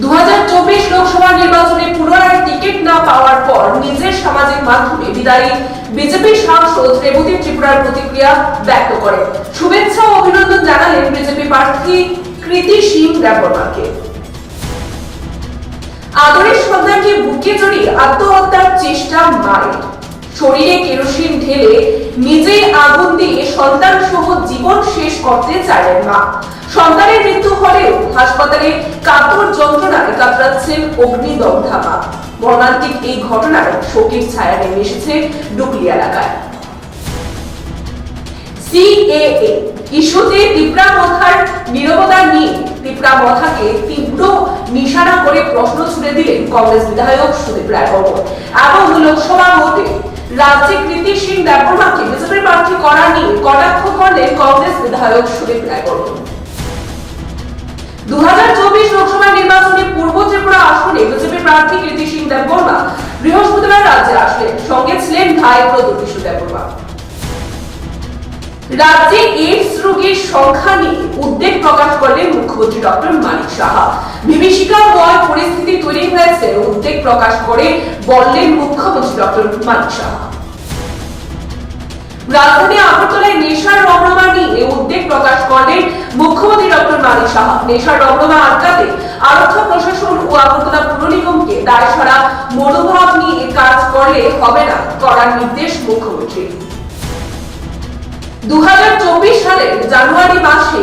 2024 লোকসভা নির্বাচনে পুনরায় টিকিট না পাওয়ার পর নিজের সামাজিক মাধ্যমে বিদায়ী বিজেপি সাংসদ রেবতী ত্রিপুরার প্রতিক্রিয়া ব্যক্ত করেন। শুভেচ্ছা ও অভিনন্দন জানালেন বিজেপি প্রার্থী কৃতি সিং দেববর্মাকে। আদরের সন্তানকে বুকে জড়িয়ে আত্মহত্যার চেষ্টা মায়ের। শরীরে কেরোসিন ঢেলে নিজেই আগুন দিয়ে সন্তান সহ জীবন শেষ করতে চাইলেন মা। সন্তানের মৃত্যু হলেও হাসপাতালে কাতর যন্ত্রণায় কাতরাচ্ছেন অগ্নিদগ্ধা মা। মর্মান্তিক এই ঘটনায় শোকের ছায়া নেমে এসেছে ডুকলি এলাকায়। সিএএ ইস্যুতে ত্রিপুরা মথার নীরবতা নিয়ে ত্রিপুরা মথাকে তীব্র নিশানা করে প্রশ্ন ছুড়ে দিলেন কংগ্রেস বিধায়ক সুদীপ রায় বর্মন এবং লোকসভা ভোটে রাজ্যে কৃতি সিং দেববর্মাকে বিজেপির প্রার্থী করা নিয়ে কটাক্ষ করলেন কংগ্রেস বিধায়ক সুদীপ রায় বর্মন। 2024 লোকসভা নির্বাচনে পূর্ব ত্রিপুরা আসনে বিজেপি প্রার্থী কৃতি সিং দেববর্মা বৃহস্পতিবার রাজ্যে আসলেন। সঙ্গে ছিলেন ভাই প্রদ্যুৎ দেববর্মা। রাজ্যে এইডস রোগীর সংখ্যা নিয়ে উদ্বেগ প্রকাশ করলেন মুখ্যমন্ত্রী ডক্টর মানিক সাহা। বিভীষিকাময় পরিস্থিতি তৈরি হয়েছে উদ্বেগ প্রকাশ করে বললেন মুখ্যমন্ত্রী ডক্টর মানিক সাহা। রাজধানী আগরতলায় নেশার রমরমা নিয়ে উদ্বেগ প্রকাশ করলেন মুখ্যমন্ত্রী ডক্টর মানিক সাহা। নেশার রমরমা আটকাতে আরক্ষা প্রশাসন ও আগরতলা পুর নিগমকে দায়সারা মনোভাব নিয়ে কাজ করলে হবে না, করার নির্দেশ মুখ্যমন্ত্রী। 2024 সালের জানুয়ারি মাসে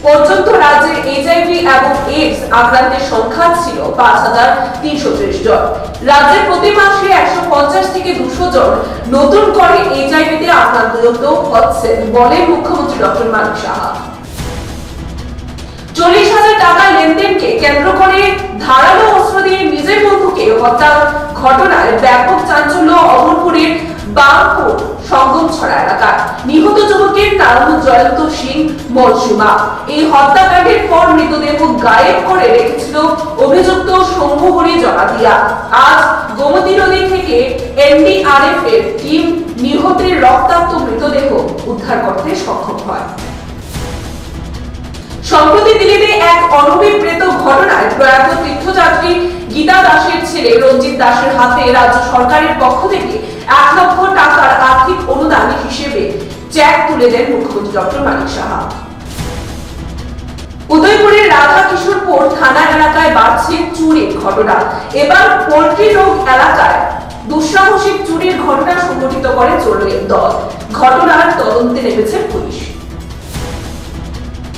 পর্যন্ত রাজ্যের এইচআইভি এবং এইডস আক্রান্তের সংখ্যা ছিল 5330 জন। রাজ্যে প্রতি মাসে 150 থেকে 200 জন নতুন করে এইচআইভিতে আক্রান্ত হচ্ছেন বলেন মুখ্যমন্ত্রী ডক্টর মানিক সাহা। 40,000 টাকা লেনদেনকে কেন্দ্র করে ধারালো অস্ত্র দিয়ে নিজের বন্ধুকে হত্যা ঘটনায় ব্যাপক চাঞ্চল্য অমরপুরের বামপুর সঙ্গমছড়া এলাকায়। নিহত যুবকের নাম জয়ন্ত সিং মলসুমা। এই হত্যাকাণ্ডের পর মৃতদেহ গায়েব করে রেখেছিল অভিযুক্ত শম্ভুহরি জনাদিয়া। আজ গোমতী নদী থেকে এনডিআরএফ এর টিম নিহতের রক্তাক্ত মৃতদেহ উদ্ধার করতে সক্ষম হয়। সম্প্রতি দিল্লিতে এক অনভিপ্রেত ঘটনায় প্রয়াত তীর্থযাত্রী গীতা দাসের ছেলে রঞ্জিত দাসের হাতে রাজ্য সরকারের পক্ষ থেকে 1 লক্ষ টাকার আর্থিক অনুদান হিসেবে চেক তুলে দেন মুখ্যমন্ত্রী ডক্টর মানিক সাহা। উদয়পুরের রাধা কিশোরপুর থানা এলাকায় বাড়ছে চুরির ঘটনা। এবার পোল্ট্রি রোগ এলাকায় দুঃসাহসিক চুরির ঘটনা সংঘটিত করে চোরের দল। ঘটনার তদন্তে নেমেছে পুলিশ।